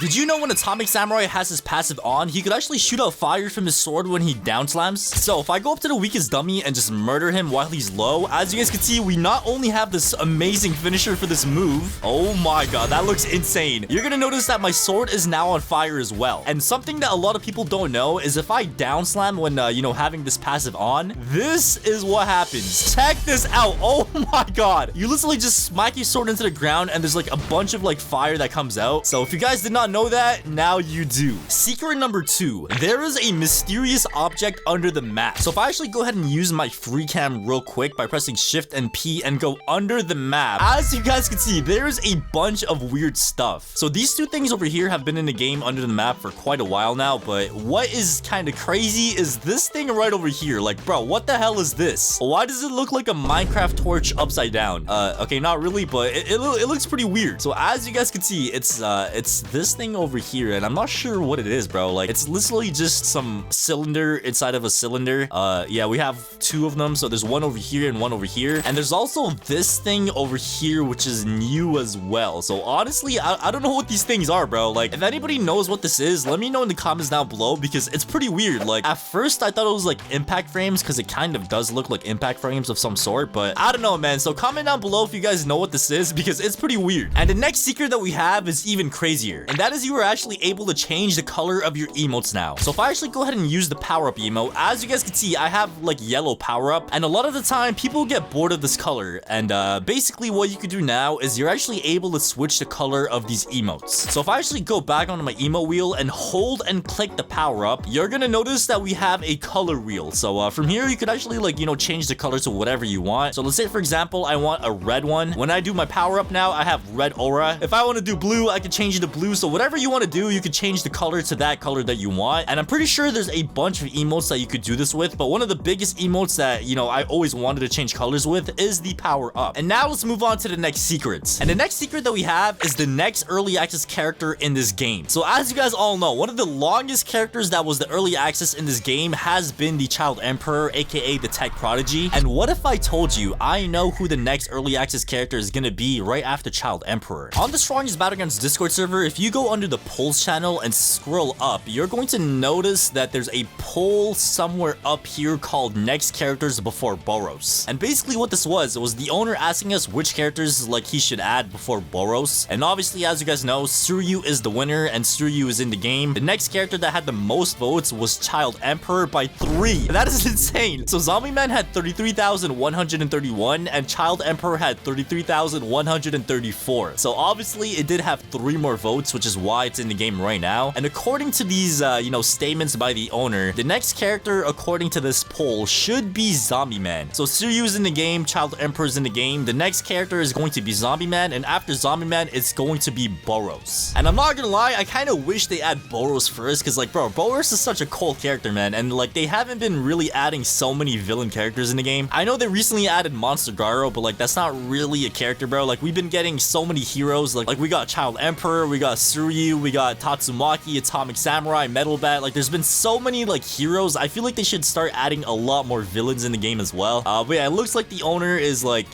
Did you know when Atomic Samurai has his passive on, he could actually shoot out fire from his sword when he down slams? So if I go up to the weakest dummy and just murder him while he's low, as you guys can see, we not only have this amazing finisher for this move. Oh my god, that looks insane. You're gonna notice that my sword is now on fire as well. And something that a lot of people don't know is if I down slam when, having this passive on, this is what happens. Check this out. Oh my god. You literally just smack your sword into the ground and there's like a bunch of like fire that comes out. So if you guys did not know that, now you do. Secret number 2, there is a mysterious object under the map. So if I actually go ahead and use my free cam real quick by pressing shift and P and go under the map, as you guys can see, there's a bunch of weird stuff. So these two things over here have been in the game under the map for quite a while now, but what is kind of crazy is this thing right over here. Like, bro, what the hell is this? Why does it look like a Minecraft torch upside down? Okay, not really, but it looks pretty weird. So as you guys can see, it's this thing over here, and I'm not sure what it is, bro. Like, it's literally just some cylinder inside of a cylinder. Yeah, we have 2 of them, so there's one over here and one over here, and there's also this thing over here, which is new as well. So honestly, I don't know what these things are, bro. Like, if anybody knows what this is, let me know in the comments down below, because it's pretty weird. Like, at first I thought it was like impact frames, because it kind of does look like impact frames of some sort, but I don't know, man. So comment down below if you guys know what this is, because it's pretty weird. And the next secret that we have is even crazier, and that is you are actually able to change the color of your emotes now. So if I actually go ahead and use the power up emote, as you guys can see, I have like yellow power up, and a lot of the time people get bored of this color, and basically what you could do now is you're actually able to switch the color of these emotes. So if I actually go back onto my emote wheel and hold and click the power up, you're gonna notice that we have a color wheel. So from here you could actually like change the color to whatever you want. So let's say for example I want a red one. When I do my power up now, I have red aura. If I want to do blue, I can change it to blue. So whatever you want to do, you can change the color to that color that you want. And I'm pretty sure there's a bunch of emotes that you could do this with, but one of the biggest emotes that I always wanted to change colors with is the power up. And now let's move on to the next secrets. And the next secret that we have is the next early access character in this game. So as you guys all know, one of the longest characters that was the early access in this game has been the Child Emperor, aka the Tech Prodigy. And what if I told you I know who the next early access character is gonna be right after Child Emperor? On the strongest Battlegrounds Discord server, if you go under the polls channel and scroll up, you're going to notice that there's a poll somewhere up here called next characters before Boros. And basically what this was, it was the owner asking us which characters like he should add before Boros. And obviously, as you guys know, Siru is the winner and Siru is in the game. The next character that had the most votes was Child Emperor by 3. That is insane. So Zombie Man had 33,131 and Child Emperor had 33,134. So obviously it did have 3 more votes, which is why it's in the game right now. And according to these statements by the owner, the next character according to this poll should be Zombie Man. So Siru is in the game, Child Emperor is in the game. The next character is going to be Zombie Man, and after Zombie Man it's going to be Boros. And I'm not gonna lie, I kind of wish they add Boros first, because like, bro, Boros is such a cool character, man, and like they haven't been really adding so many villain characters in the game. I know they recently added Monster Garou, but like that's not really a character, bro. Like we've been getting so many heroes, like we got Child Emperor, we got Siru, we got Tatsumaki, Atomic Samurai, Metal Bat. Like there's been so many like heroes. I feel like they should start adding a lot more villains in the game as well. But yeah, it looks like the owner is like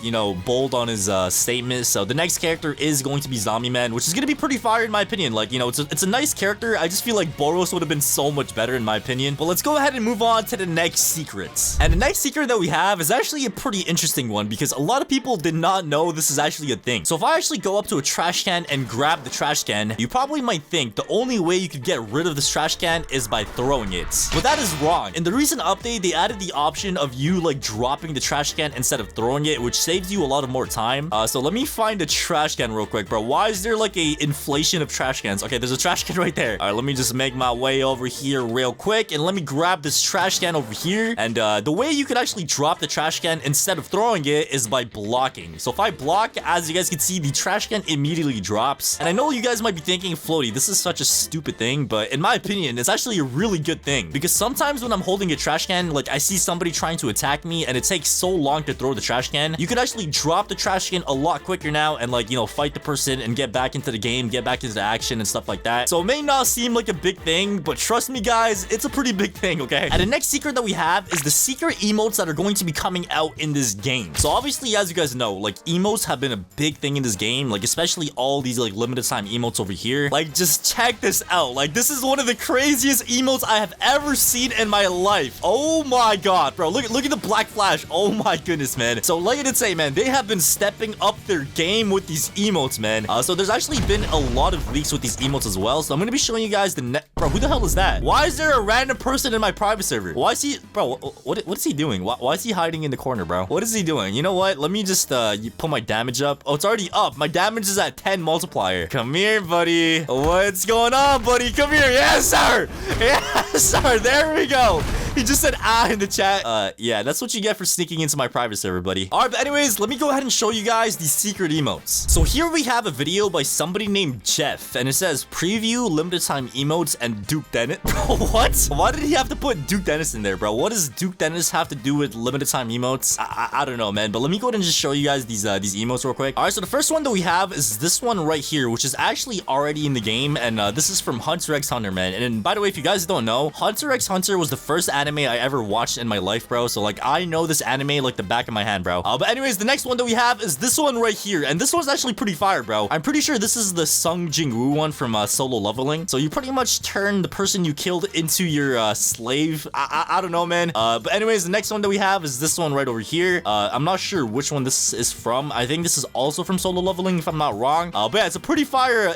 bold on his statement. So the next character is going to be Zombie Man, which is gonna be pretty fire in my opinion. Like it's a nice character. I just feel like Boros would have been so much better in my opinion. But let's go ahead and move on to the next secrets. And the next secret that we have is actually a pretty interesting one, because a lot of people did not know this is actually a thing. So if I actually go up to a trash can and grab the trash can, you probably might think the only way you could get rid of this trash can is by throwing it. But that is wrong. In the recent update, they added the option of you like dropping the trash can instead of throwing it, which saves you a lot of more time. So let me find a trash can real quick, bro. Why is there like a inflation of trash cans? Okay, there's a trash can right there. All right, let me just make my way over here real quick, and let me grab this trash can over here. And the way you could actually drop the trash can instead of throwing it is by blocking. So if I block, as you guys can see, the trash can immediately drops. And I know you guys might be thinking, Floaty, this is such a stupid thing, but in my opinion, it's actually a really good thing, because sometimes when I'm holding a trash can, like I see somebody trying to attack me and it takes so long to throw the trash can, you could actually drop the trash can a lot quicker now and like fight the person and get back into the game, get back into the action and stuff like that. So it may not seem like a big thing, but trust me guys, it's a pretty big thing, okay? And the next secret that we have is the secret emotes that are going to be coming out in this game. So obviously, as you guys know, like emotes have been a big thing in this game, like especially all these like limited time emotes over here. here. Like, just check this out. Like, this is one of the craziest emotes I have ever seen in my life. Oh my god, bro. Look at the black flash. Oh my goodness, man. So like I did say, man, they have been stepping up their game with these emotes, man. So there's actually been a lot of leaks with these emotes as well. So I'm gonna be showing you guys bro, who the hell is that? Why is there a random person in my private server? Why is he, bro, what is he doing? Why is he hiding in the corner, bro? What is he doing? You know what? Let me just put my damage up. Oh, it's already up. My damage is at 10 multiplier. Come here, buddy. What's going on, buddy? Come here. Yes, sir. Yes, sir. There we go. He just said in the chat. Yeah, that's what you get for sneaking into my private server, buddy. All right, but anyways, let me go ahead and show you guys the secret emotes. So here we have a video by somebody named Jeff, and it says preview limited time emotes and Duke Dennis. Bro, what? Why did he have to put Duke Dennis in there, bro? What does Duke Dennis have to do with limited time emotes? I don't know, man. But let me go ahead and just show you guys these emotes real quick. All right, so the first one that we have is this one right here, which is actually already in the game, and this is from Hunter x Hunter, man. And by the way, if you guys don't know, Hunter x Hunter was the first anime I ever watched in my life, bro. So like, I know this anime like the back of my hand, bro. But anyways, the next one that we have is this one right here, and this one's actually pretty fire, bro. I'm pretty sure this is the Sung Jing-woo one from Solo Leveling. So you pretty much turn the person you killed into your slave. I don't know, man. But anyways, the next one that we have is this one right over here. I'm not sure which one this is from. I think this is also from Solo Leveling, if I'm not wrong. But yeah, it's a pretty fire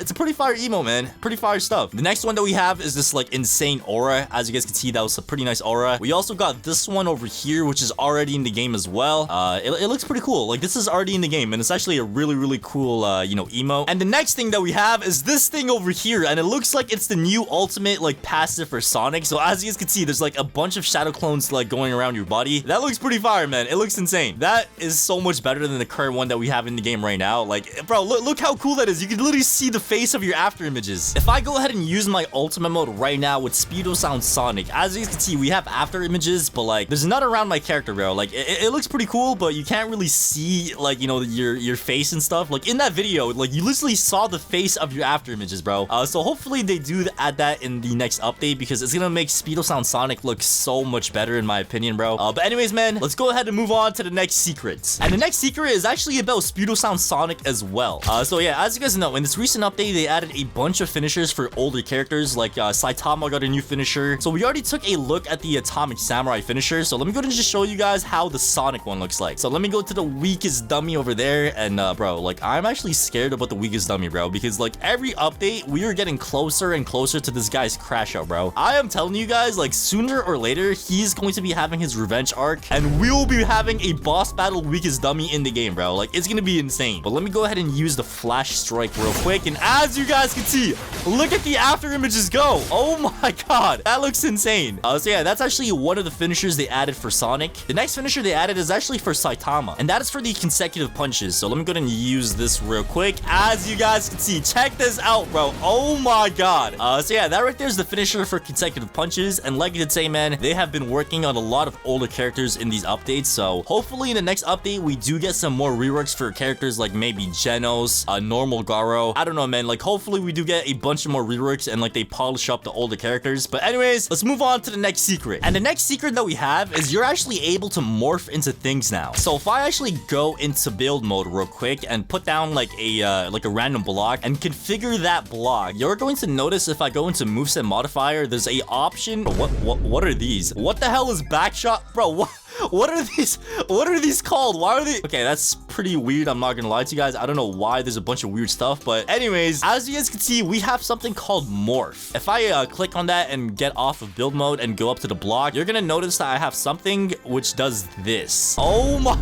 emo, man. Pretty fire stuff. The next one that we have is this like insane aura. As you guys can see, that was a pretty nice aura. We also got this one over here, which is already in the game as well. It looks pretty cool. Like, this is already in the game, and it's actually a really cool, you know, emo. And the next thing that we have is this thing over here, and it looks like it's the new ultimate, like, passive for Sonic. So as you guys can see, there's like a bunch of shadow clones like going around your body. That looks pretty fire, man. It looks insane. That is so much better than the current one that we have in the game right now. Like, bro, look how cool that is. You can literally see the face of your after images. If I go ahead and use my ultimate mode right now with Speedo Sound Sonic, as you guys can see, we have after images, but like, there's none around my character, bro. Like, it looks pretty cool, but you can't really see, like, you know, your face and stuff. Like, in that video, like, you literally saw the face of your after images, bro. So hopefully they do add that in the next update, because it's gonna make Speedo Sound Sonic look so much better, in my opinion, bro. But anyways, man, let's go ahead and move on to the next secret. And the next secret is actually about Speedo Sound Sonic as well. So yeah, as you guys know, in this recent update, they added a bunch of finishers for older characters, like Saitama got a new finisher. So we already took a look at the Atomic Samurai finisher. So let me go ahead and just show you guys how the Sonic one looks like. So let me go to the weakest dummy over there, and bro, like, I'm actually scared about the weakest dummy, bro, because like every update we are getting closer and closer to this guy's crash out, bro. I am telling you guys, like, sooner or later he's going to be having his revenge arc, and we will be having a boss battle weakest dummy in the game, bro. Like, it's gonna be insane. But let me go ahead and use the flash strike real quick, and as you guys can see, look at the after images go. Oh my god, that looks insane. So yeah, that's actually one of the finishers they added for Sonic. The next finisher they added is actually for Saitama, and that is for the consecutive punches. So let me go ahead and use this real quick. As you guys can see, check this out, bro. Oh my god. So yeah, that right there is the finisher for consecutive punches, and like I did say, man, they have been working on a lot of older characters in these updates. So hopefully in the next update we do get some more reworks for characters like maybe Genos, normal Garou. I don't know, man. Like, hopefully we do get a bunch of more reworks and like they polish up the older characters. But anyways, let's move on to the next secret. And the next secret that we have is you're actually able to morph into things now. So if I actually go into build mode real quick and put down like a random block and configure that block, you're going to notice if I go into moveset modifier, there's a option. What are these? What the hell is backshot, bro? What are these? What are these called? Why are they? Okay, that's pretty weird. I'm not gonna lie to you guys. I don't know why there's a bunch of weird stuff. But anyways, as you guys can see, we have something called Morph. If I click on that and get off of build mode and go up to the block, you're gonna notice that I have something which does this. Oh my,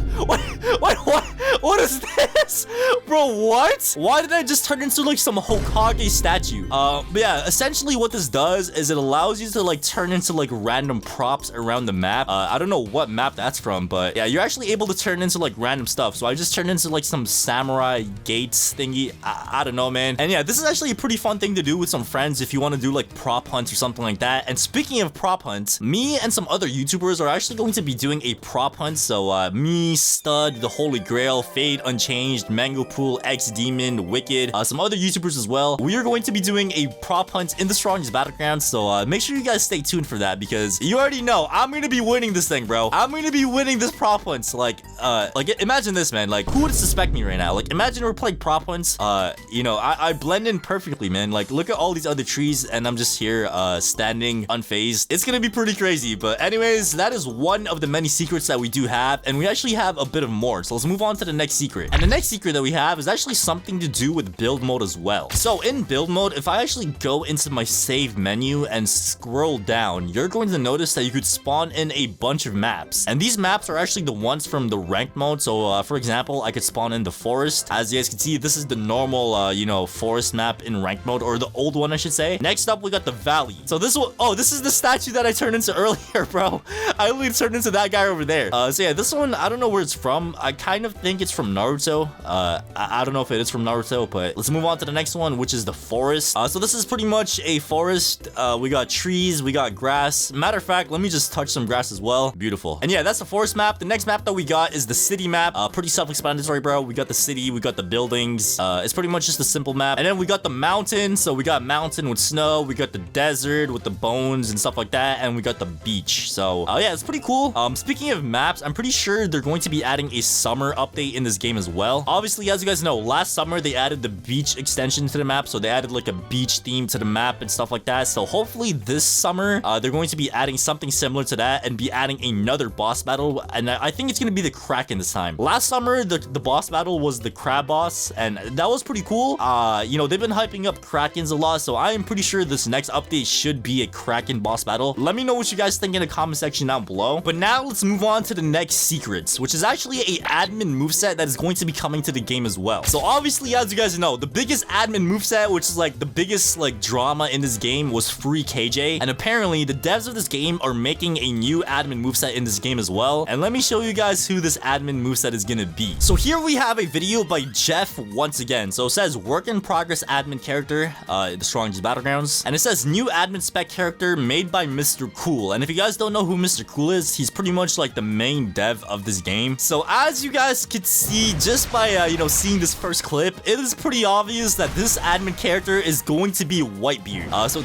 what is this? Bro, what? Why did I just turn into like some Hokage statue? But yeah, essentially what this does is it allows you to like turn into like random props around the map. I don't know what map that's from, but yeah, you're actually able to turn into like random stuff. So I just turned into like some samurai gates thingy. I don't know, man. And yeah, this is actually a pretty fun thing to do with some friends if you want to do like prop hunts or something like that. And speaking of prop hunts, me and some other YouTubers are actually going to be doing a prop hunt. So me, Stud, the Holy Grail, Fade Unchanged, Mango Pool, X Demon, Wicked, some other YouTubers as well. We are going to be doing a prop hunt in the strongest battlegrounds, so make sure you guys stay tuned for that, because you already know I'm gonna be winning this thing, bro. I'm gonna be winning this prop hunt. Like imagine this, man. Like, who would suspect me right now? Like, imagine we're playing prop hunts. You know, I blend in perfectly, man. Like, look at all these other trees, and I'm just here, standing unfazed. It's gonna be pretty crazy. But anyways, that is one of the many secrets that we do have, and we actually have a bit of more. So let's move on to the next secret. And the next secret that we have is actually something to do with build mode as well. So in build mode, if I actually go into my save menu and scroll down, you're going to notice that you could spawn in a bunch of maps. And these maps are actually the ones from the ranked mode. So for example, I could spawn in the forest. As you guys can see, this is the normal, you know, forest map in ranked mode, or the old one, I should say. Next up, we got the valley. So this one, oh, this is the statue that I turned into earlier, bro. I literally turned into that guy over there. So yeah, this one, I don't know where it's from. I kind of think it's from Naruto. I don't know if it is from Naruto, but let's move on to the next one, which is the forest. So this is pretty much a forest. We got trees, we got grass. Matter of fact, let me just touch some grass as well. Beautiful. And yeah, that's the forest map. The next map that we got is the city map. Pretty self-explanatory, bro. We got the city, we got the buildings. It's pretty much just a simple map. And then we got the mountain. So we got mountain with snow. We got the desert with the bones and stuff like that. And we got the beach. So yeah, it's pretty cool. Speaking of maps, I'm pretty sure they're going to be adding a summer update in this game as well. Obviously, as you guys know, last summer they added the beach extension to the map. So they added like a beach theme to the map and stuff like that. So hopefully this summer, they're going to be adding something similar to that and be adding another boss battle. And I think it's going to be the Kraken this time. Last summer, the boss battle was the crab boss, and that was pretty cool. You know, they've been hyping up Krakens a lot, so I am pretty sure this next update should be a Kraken boss battle. Let me know what you guys think in the comment section down below. But now let's move on to the next secrets, which is actually a admin moveset that is going to be coming to the game as well. So obviously, as you guys know, the biggest admin moveset, which is like the biggest like drama in this game, was free KJ. And apparently the devs of this game are making a new admin moveset in this game as well. And let me show you guys who this admin moveset is gonna be. So here we have a video by Jeff once again. So it says work in progress admin character, the strongest battlegrounds. And it says new admin spec character made by Mr. Cool. And if you guys don't know who Mr. Cool is, he's pretty much like the main dev of this game. So as you guys could see just by, you know, seeing this first clip, it is pretty obvious that this admin character is going to be Whitebeard. So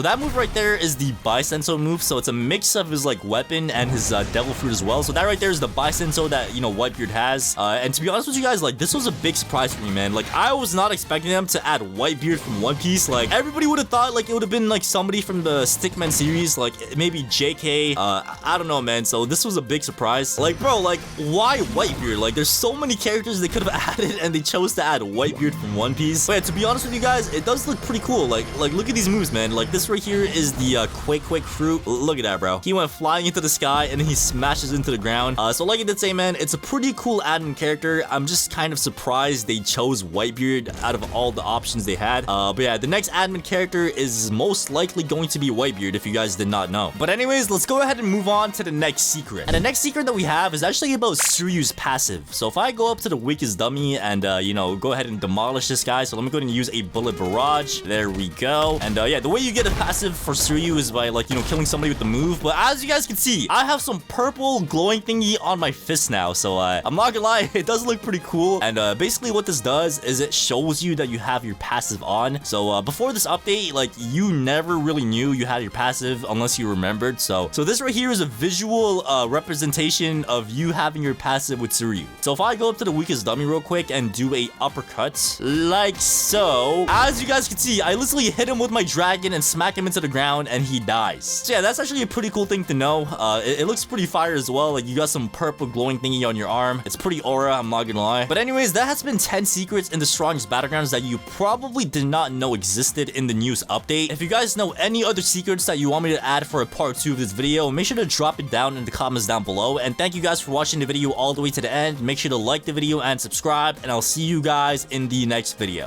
that move right there is the Bisenso move. So it's a mix of his like weapon and his devil fruit as well. So that right there is the Bisenso that, you know, Whitebeard has. And to be honest with you guys, like, this was a big surprise for me, man. Like, I was not expecting them to add Whitebeard from One Piece. Like, everybody would have thought like it would have been like somebody from the Stickman series, like maybe JK. I don't know, man. So this was a big surprise. Like, bro, like, why Whitebeard? Like, there's so many characters they could have added, and they chose to add Whitebeard from One Piece. But yeah, to be honest with you guys, it does look pretty cool. Like look at these moves, man. Like, this right here is the Quake fruit. Look at that, bro. He went flying into the sky and then he smashes into the ground. So like I did say, man, it's a pretty cool admin character. I'm just kind of surprised they chose Whitebeard out of all the options they had. But yeah, the next admin character is most likely going to be Whitebeard, if you guys did not know. But anyways, let's go ahead and move on to the next secret. And the next secret that we have is actually about Siru's passive. So if I go up to the weakest dummy and, you know, go ahead and demolish this guy. So let me go ahead and use a bullet barrage. There we go. And yeah, the way you get a passive for Siru is by, like, you know, killing somebody with the move. But as you guys can see, I have some purple glowing thingy on my fist now. So I'm not gonna lie, it does look pretty cool. And basically what this does is it shows you that you have your passive on. So before this update, like, you never really knew you had your passive unless you remembered. So this right here is a visual representation of you having your passive with Siru. So if I go up to the weakest dummy real quick and do a uppercut like so, as you guys can see, I literally hit him with my dragon and smack him into the ground and he dies. So yeah, that's actually a pretty cool thing to know. It looks pretty fire as well. Like, you got some purple glowing thingy on your arm. It's pretty aura, I'm not gonna lie. But anyways, that has been 10 secrets in the strongest battlegrounds that you probably did not know existed in the news update. If you guys know any other secrets that you want me to add for a part 2 of this video, make sure to drop it down in the comments down below. And thank you guys for watching the video all the way to the end. Make sure to like the video and subscribe, and I'll see you guys in the next video.